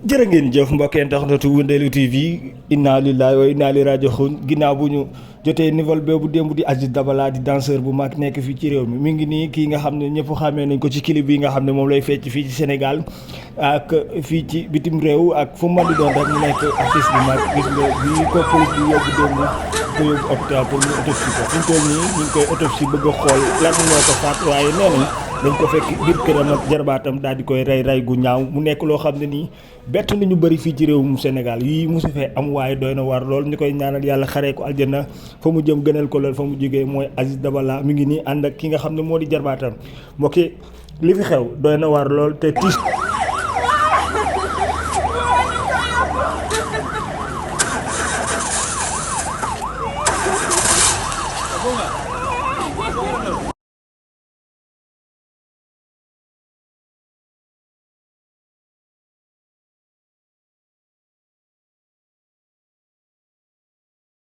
jërë ngeen jëf mbokk internetu Wëndeelu TV inna lillahi wa inna ilayhi raaji'uun ginnaaw bu ñu jotee nouvelle boobu démb di Aziz Dabala di danseur bu mag nekk fii ci réew mi ngi nii kii nga xam ne ñëpp xamee nañ ko ci clip bi nga xam ne moom lay fecc fii ci Sénégal ak fii ci bitim réew ak fu mu mën di doon rek mu nekk artiste bu mag gis nga bi ko police bi yóbbu démb ko yóbbu hôpital pour ñu autopsie ko fi mu toll nii ñu ngi koy autopsie bëgg a xool lan moo ko faat waaye nee nañ dañ ko fekk biir këram ak jarbaatam daal di koy rey gu ñaaw mu nekk loo xam ne nii bett nañu bëri fii ci réewum Sénégal yii mosu fee am waaye doy na war lool ñu koy ñaanal yàlla xaree ko aljana fa mu jëm gënal ko lool fa mu jógee mooy Aziz Dabala mi ngi nii ànd ak ki nga xam ne moo di jarbaatam mbokki li fi xew doy na war lool te tiis